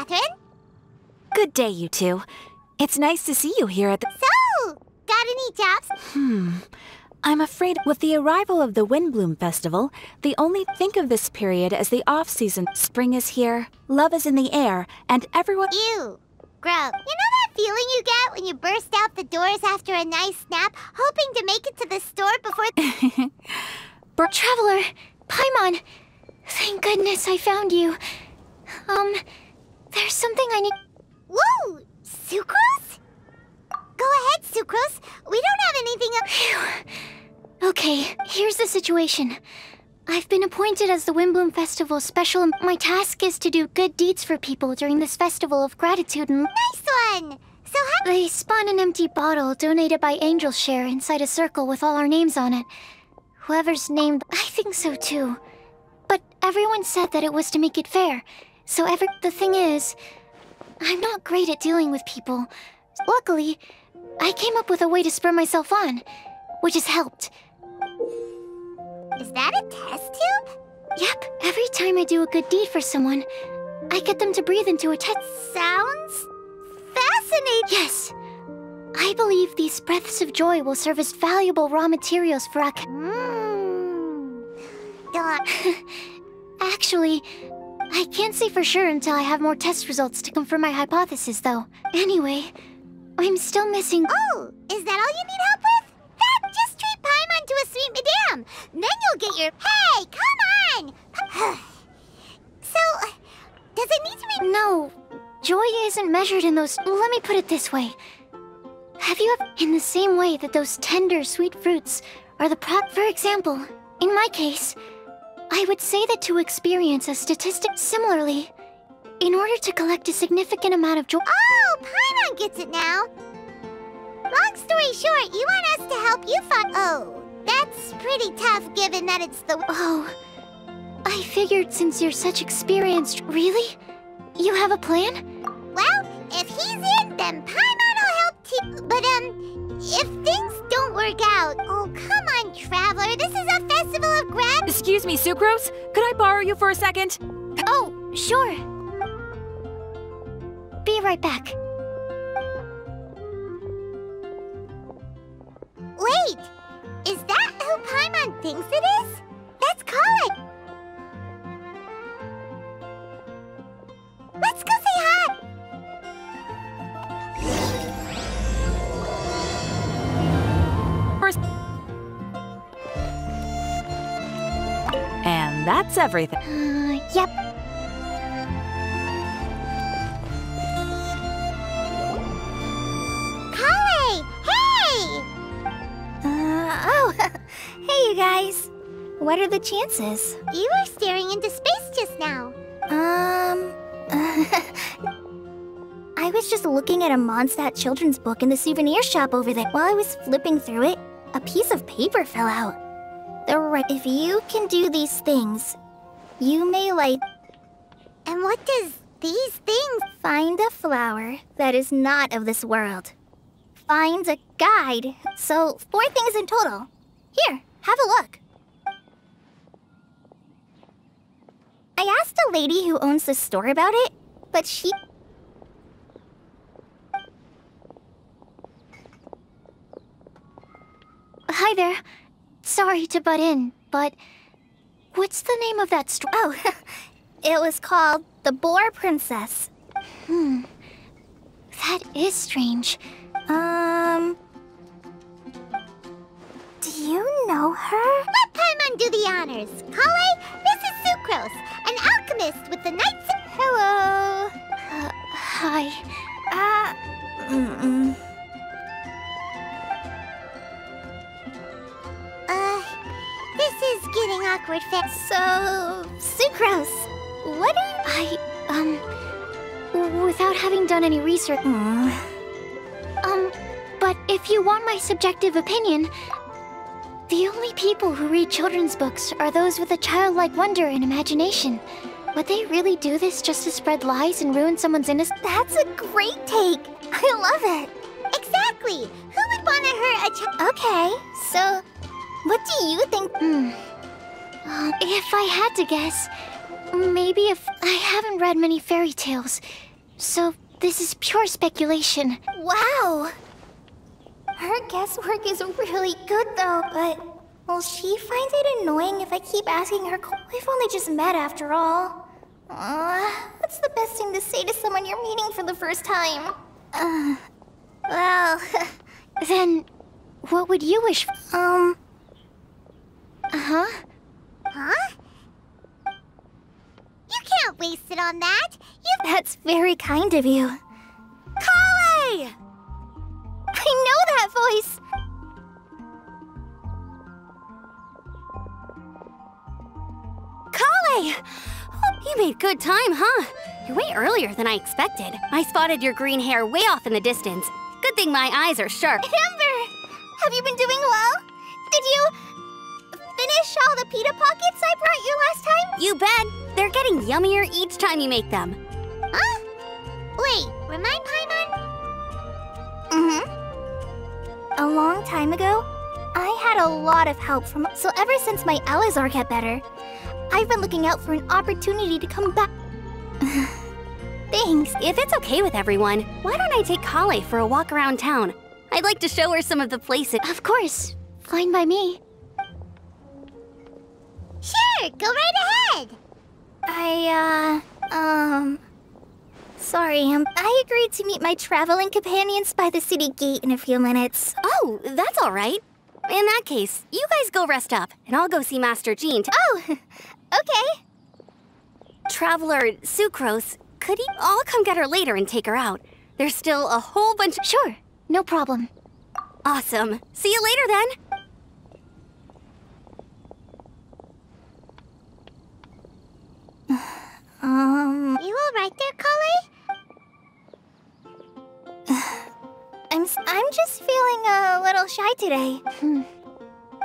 Catherine. Good day, you two. It's nice to see you here at the... So, got any jobs? I'm afraid with the arrival of the Windbloom Festival, they only think of this period as the off-season. Spring is here, love is in the air, and everyone... Ew. Gross. You know that feeling you get when you burst out the doors after a nice nap, hoping to make it to the store before... Traveler! Paimon! Thank goodness I found you. There's something I need... Whoa! Sucrose? Go ahead, Sucrose. We don't have anything up... Phew. Okay, here's the situation. I've been appointed as the Windbloom Festival Special. My task is to do good deeds for people during this festival of gratitude and... Nice one! So how... They spawn an empty bottle donated by Angel Share inside a circle with all our names on it. Whoever's named... I think so too. But everyone said that it was to make it fair. So the thing is... I'm not great at dealing with people. Luckily, I came up with a way to spur myself on, which has helped. Is that a test tube? Yep, every time I do a good deed for someone, I get them to breathe into a test. Sounds fascinating. Yes. I believe these breaths of joy will serve as valuable raw materials for our... Actually, I can't say for sure until I have more test results to confirm my hypothesis, though. Anyway, I'm still missing... Oh, is that all you need help with? Then just treat Paimon to a sweet madame. Then you'll get your... Hey, come on! So, does it need to be... No, joy isn't measured in those... Let me put it this way. Have you ever... In the same way that those tender, sweet fruits are the For example, in my case... I would say that to experience a statistic similarly, in order to collect a significant amount of joy... Oh, Paimon gets it now. Long story short, you want us to help you find... Oh, that's pretty tough given that it's the... Oh, I figured since you're such experienced... Really? You have a plan? Well, if he's in, then Paimon will help too. But, if things don't work out... Oh, come on, Traveler. This is a festival of gratitude. Excuse me, Sucrose? Could I borrow you for a second? Oh, sure. Be right back. Wait! Is that who Paimon thinks it is? That's Collei! Let's go say hi! And that's everything. Yep. Collei! Hey! Oh, hey you guys. What are the chances? You were staring into space just now. I was just looking at a Mondstadt children's book in the souvenir shop over there. While I was flipping through it, a piece of paper fell out. If you can do these things, you may And what does these things... Find a flower that is not of this world. Find a guide. So, 4 things in total. Here, have a look. I asked a lady who owns the store about it, but she... Hi there. Sorry to butt in, but what's the name of that store? Oh, it was called The Boar Princess. That is strange. Do you know her? Let Paimon do the honors. Collei, this is Sucrose, an alchemist with the Knights... Hello. Hi. This is getting awkward fast. So, Sucrose, what are without having done any research... But if you want my subjective opinion, the only people who read children's books are those with a childlike wonder and imagination. Would they really do this just to spread lies and ruin someone's innocence? That's a great take! I love it! Exactly! Who would want to hurt a child? Okay, so... What do you think? If I had to guess, maybe if I haven't read many fairy tales, So this is pure speculation. Wow! Her guesswork is really good though, but will she find it annoying if I keep asking her? We've only just met after all. What's the best thing to say to someone you're meeting for the first time? Well... Then, what would you wish for? Huh? You can't waste it on that! That's very kind of you. Collei! I know that voice! Collei! You made good time, huh? You're way earlier than I expected. I spotted your green hair way off in the distance. Good thing my eyes are sharp. Amber! Have you been doing well? Did you finish all the pita pockets I brought you last time? You bet. They're getting yummier each time you make them. Huh? Wait, remind Paimon? A long time ago, I had a lot of help from... So ever since my Elazar got better, I've been looking out for an opportunity to come back. Thanks. If it's okay with everyone, why don't I take Collei for a walk around town? I'd like to show her some of the places. Of course. Fine by me. Sure, go right ahead. Sorry, I agreed to meet my traveling companions by the city gate in a few minutes. Oh, that's all right. In that case, you guys go rest up, and I'll go see Master Jean to— Oh, okay. Traveler Sucrose, could he— I'll come get her later and take her out. There's still a whole bunch— Sure, no problem. Awesome. See you later then. You all right there, Collei? I'm just feeling a little shy today.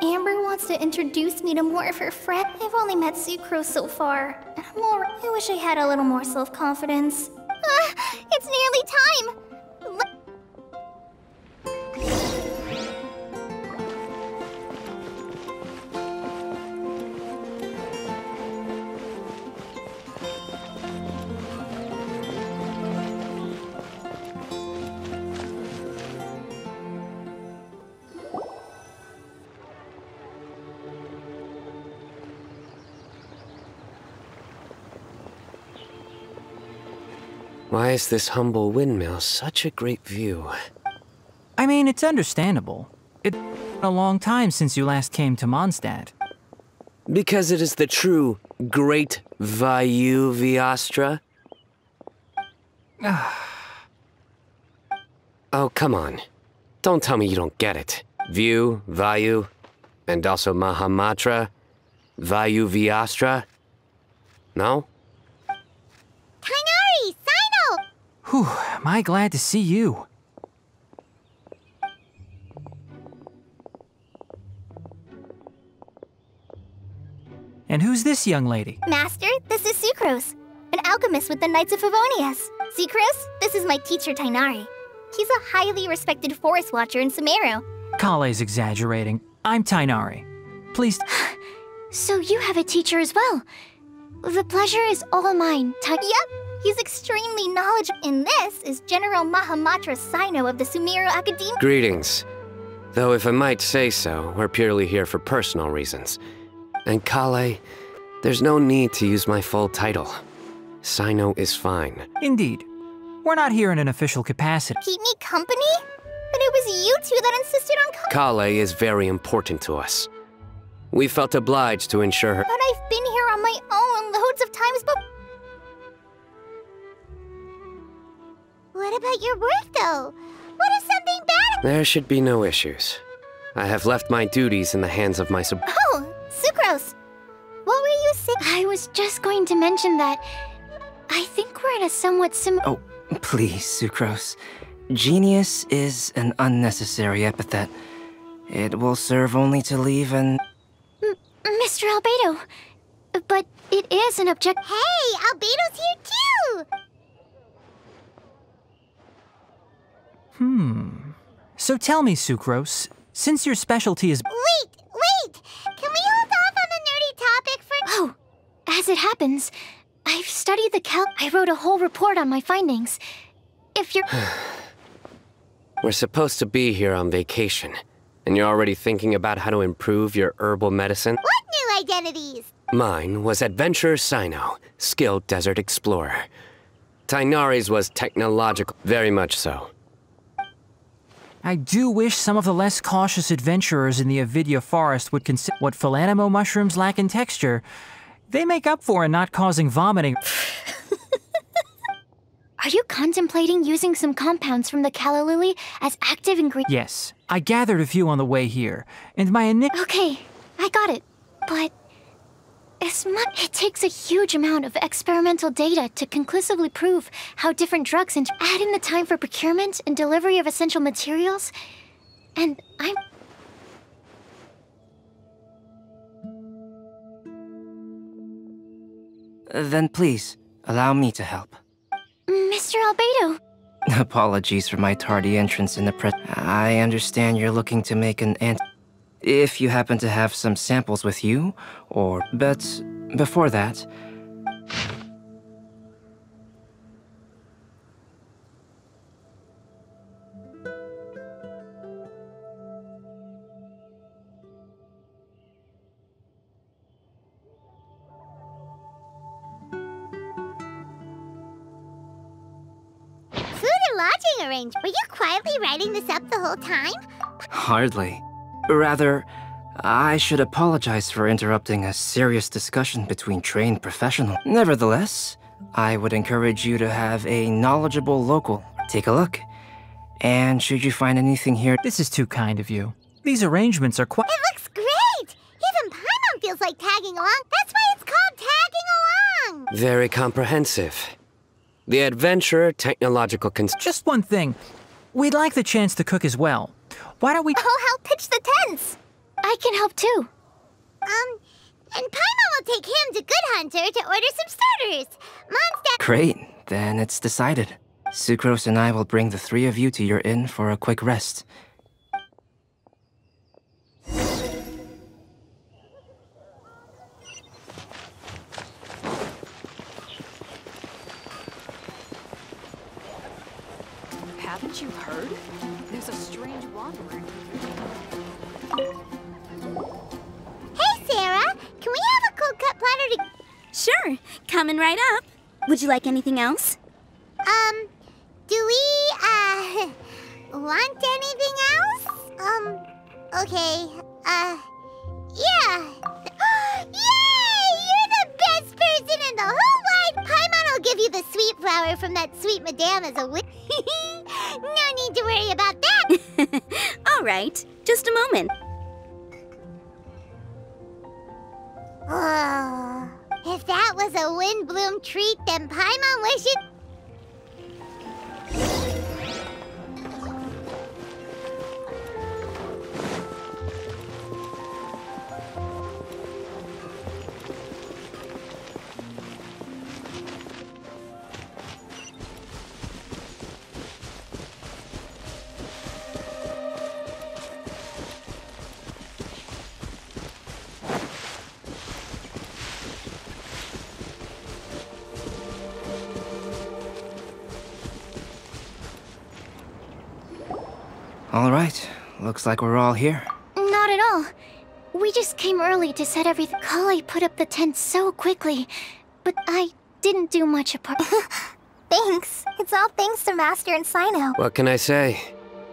Amber wants to introduce me to more of her friends. I've only met Sucrose so far. And I wish I had a little more self-confidence. It's nearly time! Why is this humble windmill such a great view? I mean, it's understandable. It's been a long time since you last came to Mondstadt. Because it is the true Great Vayu Viastra? Oh, come on. Don't tell me you don't get it. View, Vayu, and also Mahamatra, Vayu Viastra? No? Tignari! Cyno! Whew, am I glad to see you. And who's this young lady? Master, this is Sucrose, an alchemist with the Knights of Favonius. Sucrose, this is my teacher Tignari. He's a highly respected forest watcher in Sumeru. Collei's exaggerating. I'm Tignari. Please. So you have a teacher as well. The pleasure is all mine. Yep, he's extremely knowledgeable. And this is General Mahamatra Cyno of the Sumeru Academy. Greetings. Though if I might say so, we're purely here for personal reasons. And Collei, there's no need to use my full title. Cyno is fine. Indeed. We're not here in an official capacity. Keep me company? But it was you two that insisted on Collei is very important to us. We felt obliged to ensure her— But I've been here on my own loads of times, but... What about your work, though? What if something bad— There should be no issues. I have left my duties in the hands of my Oh, Sucrose! What were you saying? I was just going to mention that I think we're at a somewhat Oh, please, Sucrose. Genius is an unnecessary epithet. It will serve only to leave an... Mr. Albedo, but it is an object. Hey, Albedo's here too! So tell me, Sucrose, since your specialty is— Wait! Can we hold off on the nerdy topic for— Oh, as it happens, I I've studied the I wrote a whole report on my findings. If you're... We're supposed to be here on vacation, and you're already thinking about how to improve your herbal medicine? What new identities? Mine was Adventurer Cyno, skilled desert explorer. Tignari's was technological, very much so. I do wish some of the less cautious adventurers in the Avidya forest would consider what Philanimo mushrooms lack in texture. They make up for in not causing vomiting. Are you contemplating using some compounds from the calla lily as active ingredients? Yes, I gathered a few on the way here, and my Okay, I got it. But it takes a huge amount of experimental data to conclusively prove how different drugs add in the time for procurement and delivery of essential materials, and Then please, allow me to help. Mr. Albedo. Apologies for my tardy entrance in the I understand you're looking to make an If you happen to have some samples with you, but before that... Lodging arranged. Were you quietly writing this up the whole time? Hardly. Rather, I should apologize for interrupting a serious discussion between trained professionals. Nevertheless, I would encourage you to have a knowledgeable local take a look. And should you find anything here... This is too kind of you. These arrangements are quite... It looks great! Even Paimon feels like tagging along. That's why it's called tagging along! Very comprehensive. The Adventurer Technological Just one thing. We'd like the chance to cook as well. Why don't we... I'll help pitch the tents! I can help too. And Paimon will take him to Good Hunter to order some starters. Mondstadt... Great. Then it's decided. Sucrose and I will bring the three of you to your inn for a quick rest. Haven't you heard? There's a strange wanderer. Hey, Sarah! Can we have a cold cut platter to... Sure, coming right up. Would you like anything else? Do we, want anything else? Okay, yeah. Yay! You're the best person in the whole wide... Paimon will give you the sweet flower from that sweet madame as a no need to worry about that. All right, just a moment. Oh, if that was a Windbloom treat, then Paimon wishes... All right. Looks like we're all here. Not at all. We just came early to set everything. Collei put up the tent so quickly, but I didn't do much apart. Thanks. It's all thanks to Master and Cyno. What can I say?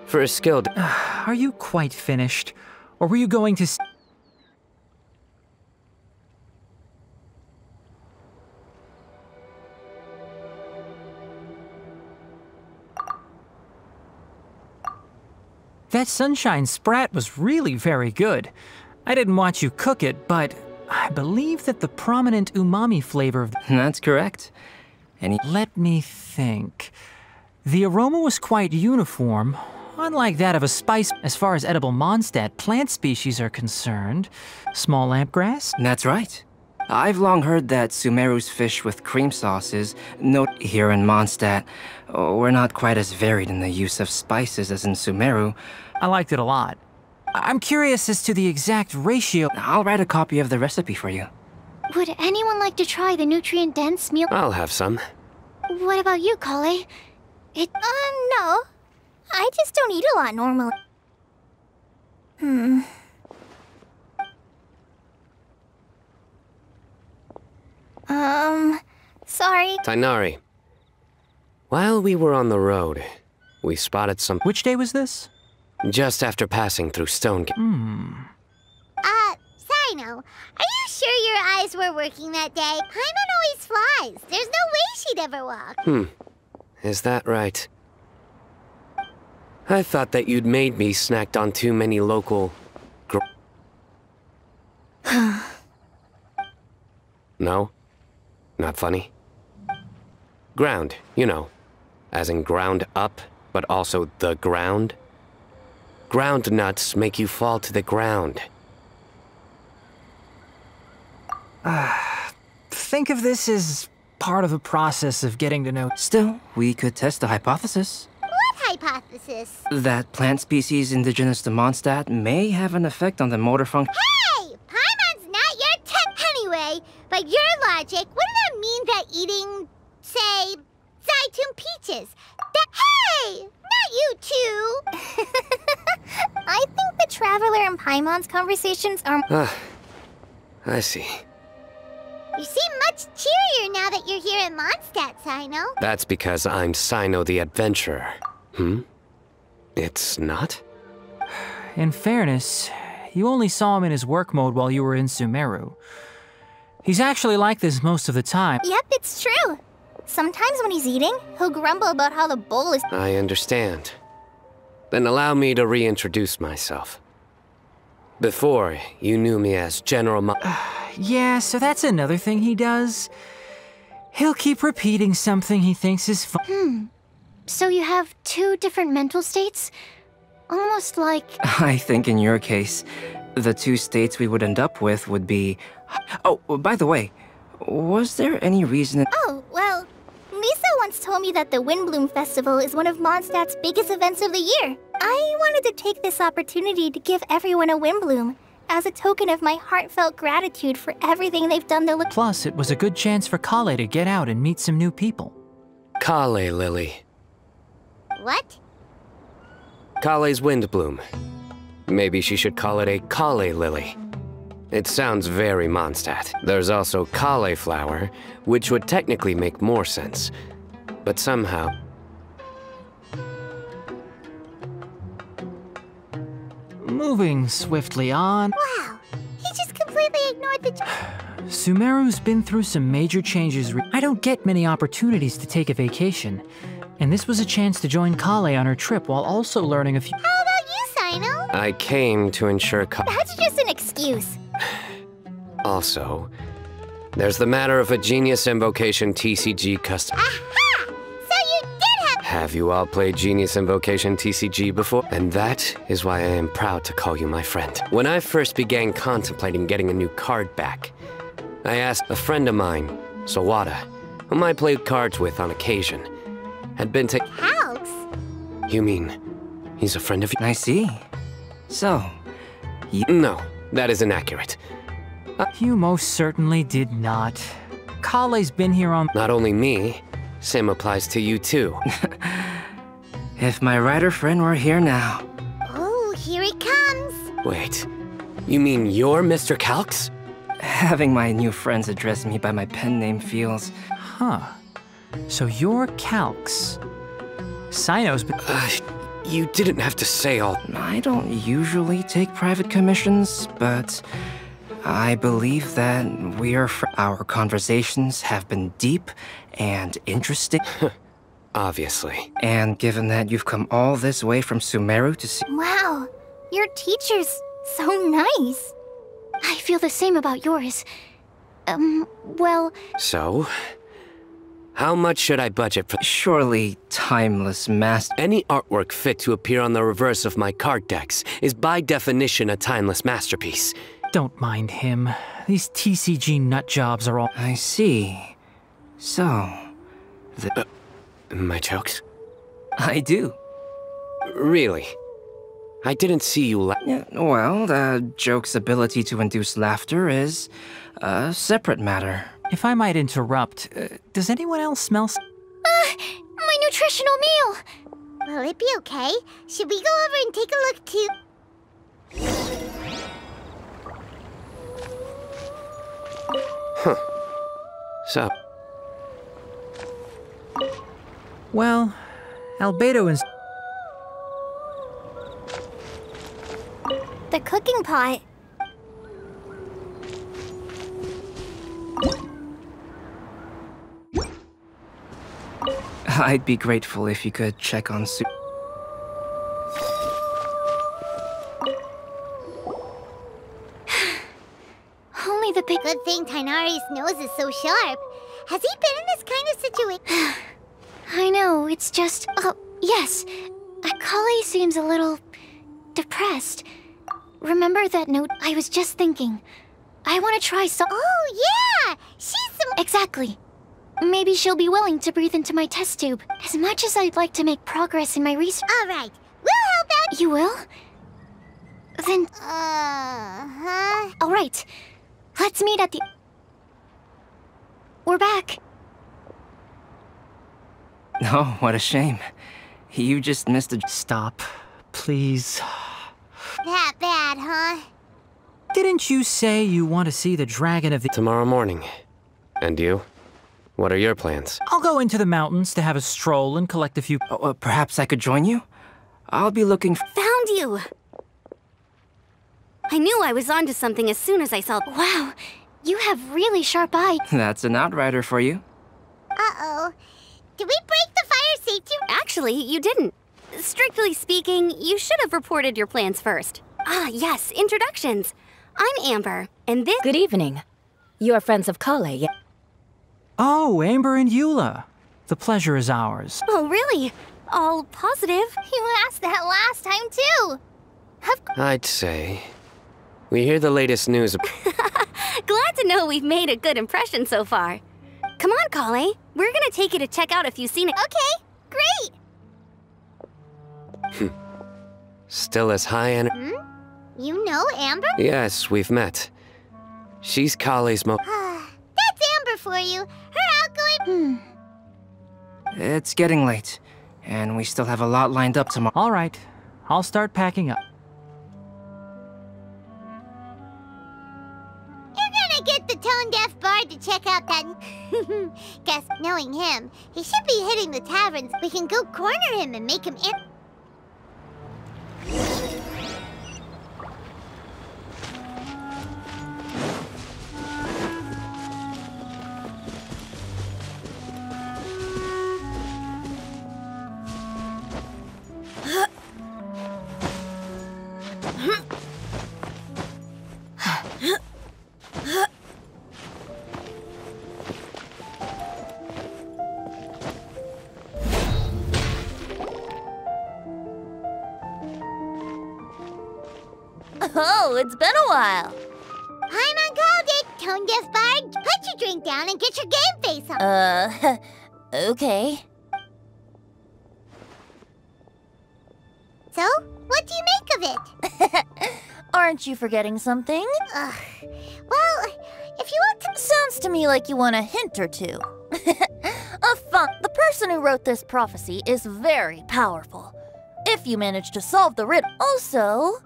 For a skilled... Are you quite finished? Or were you going to... That sunshine sprat was really very good. I didn't watch you cook it, but I believe that the prominent umami flavor of... That's correct. Let me think. The aroma was quite uniform, unlike that of a spice. As far as edible Mondstadt plant species are concerned, small lampgrass? That's right. I've long heard that Sumeru's fish with cream sauce is... Here in Mondstadt, we're not quite as varied in the use of spices as in Sumeru. I liked it a lot. I'm curious as to the exact ratio... I'll write a copy of the recipe for you. Would anyone like to try the nutrient-dense meal? I'll have some. What about you, Collei? No. I just don't eat a lot normally. Sorry. Tignari. While we were on the road, we spotted some... Which day was this? Just after passing through Stonegate. Cyno, are you sure your eyes were working that day? Paimon always flies. There's no way she'd ever walk. Is that right? I thought that you'd made me snacked on too many local... No? Not funny? Ground, you know. As in ground up, but also the ground. Ground nuts make you fall to the ground. Think of this as part of a process of getting to know... Still, we could test the hypothesis. What hypothesis? That plant species indigenous to Mondstadt may have an effect on the motor function. Hey! Paimon's not your tech anyway. By your logic, wouldn't that mean that eating, say, Zaytun peaches? Hey! Not you two! I think the Traveler and Paimon's conversations are... I see. You seem much cheerier now that you're here in Mondstadt, Cyno. That's because I'm Cyno the Adventurer. It's not? In fairness, you only saw him in his work mode while you were in Sumeru. He's actually like this most of the time. Yep, it's true. Sometimes when he's eating, he'll grumble about how the bowl is... I understand. Then allow me to reintroduce myself. Before, you knew me as General Yeah, so that's another thing he does. He'll keep repeating something he thinks is fun. So you have two different mental states? Almost like... I think in your case, the two states we would end up with would be... Oh, by the way, was there any reason... Oh, well, Lisa once told me that the Windbloom Festival is one of Mondstadt's biggest events of the year. I wanted to take this opportunity to give everyone a Windbloom, as a token of my heartfelt gratitude for everything they've done to look... Plus, it was a good chance for Collei to get out and meet some new people. Collei Lily. What? Collei's Windbloom. Maybe she should call it a Collei Lily. It sounds very Mondstadt. There's also cauliflower, which would technically make more sense. But somehow... Moving swiftly on... Wow, he just completely ignored the... Sumeru's been through some major changes. I don't get many opportunities to take a vacation. And this was a chance to join Collei on her trip while also learning a few... How about you, Cyno? I came to ensure That's just an excuse. Also, there's the matter of a Genius Invocation TCG custom... Aha! So you did have... Have you all played Genius Invocation TCG before? And that is why I am proud to call you my friend. When I first began contemplating getting a new card back, I asked a friend of mine, Sawada, whom I played cards with on occasion, had been to... Calx? You mean, he's a friend of... I see. So, you... No, that is inaccurate. You most certainly did not. Collei's been here on... Not only me, same applies to you too. If my writer friend were here now... Oh, here he comes. Wait, you mean you're Mr. Calx? Having my new friends address me by my pen name feels... Huh. So you're Calx. Cyno's been... You didn't have to say all... I don't usually take private commissions, but... I believe that we are... Our conversations have been deep and interesting. Obviously. And given that you've come all this way from Sumeru to see... Wow, your teacher's so nice. I feel the same about yours. Well... So? How much should I budget for... Surely timeless master... Any artwork fit to appear on the reverse of my card decks is by definition a timeless masterpiece. Don't mind him. These TCG nut jobs are all... I see. So... My jokes? I do. Really? I didn't see you Yeah, well, the joke's ability to induce laughter is a separate matter. If I might interrupt, does anyone else smell My nutritional meal! Will it be okay? Should we go over and take a look too? So, Well, albedo and... The cooking pot. I'd be grateful if you could check on Only the big... Good thing Tignari's nose is so sharp. Has he been in this kind of situation? I know, it's just... Oh, yes. Collei seems a little... depressed. Remember that note? I was just thinking. I want to try some... Oh, yeah! She's some... Exactly. Maybe she'll be willing to breathe into my test tube. As much as I'd like to make progress in my research... All right. We'll help out. You will? Then... Uh-huh. All right. Let's meet at the... We're back. Oh, what a shame. You just missed a... Stop, please. That bad, huh? Didn't you say you want to see the Dragon of the... tomorrow morning. And you? What are your plans? I'll go into the mountains to have a stroll and collect a few... perhaps I could join you? I'll be looking for... Found you! I knew I was onto something as soon as I saw... Wow, you have really sharp eyes. That's an outrider for you. Uh-oh. Did we break the fire safety? Actually, you didn't. Strictly speaking, you should have reported your plans first. Ah, yes, introductions. I'm Amber, and this... Good evening. You are friends of Collei. Oh, Amber and Eula. The pleasure is ours. Oh, really? All positive? You asked that last time, too. I'd say. We hear the latest news. Glad to know we've made a good impression so far. Come on, Collei. We're gonna take you to check out a few scenic... Okay, great. Still as high and... You know Amber? Yes, we've met. She's Collei's That's Amber for you. Her outgoing... It's getting late, and we still have a lot lined up tomorrow. All right, I'll start packing up. You're gonna get the tone-deaf bard to check out that... Guess, knowing him, he should be hitting the taverns. We can go corner him and make him in... Oh, it's been a while. Paimon called it, tone-deaf bard. Put your drink down and get your game face on. Okay. So, what do you make of it? Aren't you forgetting something? Ugh. Well, if you want to... Sounds to me like you want a hint or two. The person who wrote this prophecy is very powerful. If you manage to solve the riddle. Also,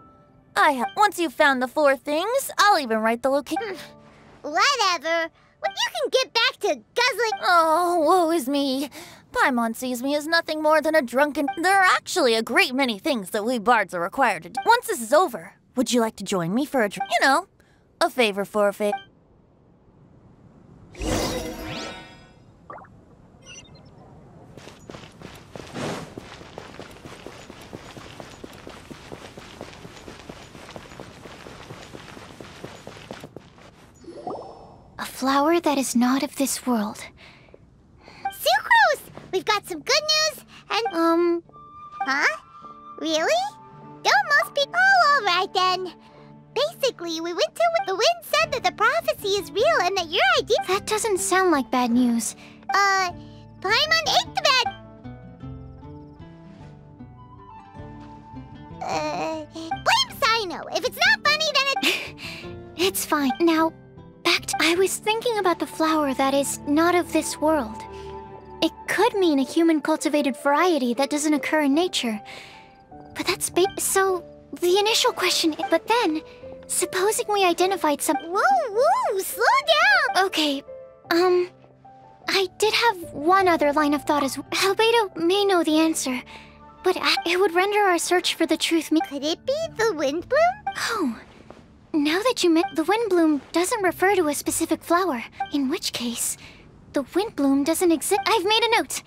once you've found the 4 things, I'll even write the location. Whatever. Well, you can get back to guzzling... Oh, woe is me. Paimon sees me as nothing more than a drunken... There are actually a great many things that we bards are required to do. Once this is over, would you like to join me for a drink? You know, a favor for a favor. A flower that is not of this world. Sucrose! We've got some good news and... Huh? Really? Don't most be... Oh, alright then. Basically, we went to... The wind said that the prophecy is real and that your idea... That doesn't sound like bad news. Paimon ate the bad... Blame Cyno. If it's not funny, then it's... It's fine. Now, back to... I was thinking about the flower that is not of this world. It could mean a human-cultivated variety that doesn't occur in nature. But that's so, the initial question... But then, supposing we identified some... Whoa, slow down! Okay, I did have one other line of thought as well. Albedo may know the answer, but it would render our search for the truth Could it be the wind bloom? Oh, now that you the wind bloom doesn't refer to a specific flower, in which case, the wind bloom doesn't exist. I've made a note.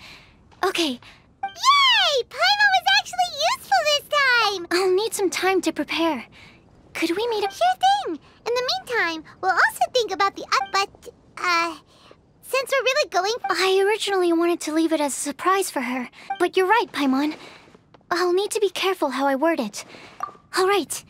Okay. Yay! Paimon was actually useful this time! I'll need some time to prepare. Could we meet up? Sure thing! In the meantime, we'll also think about the since we're really going... I originally wanted to leave it as a surprise for her, but you're right, Paimon. I'll need to be careful how I word it. All right.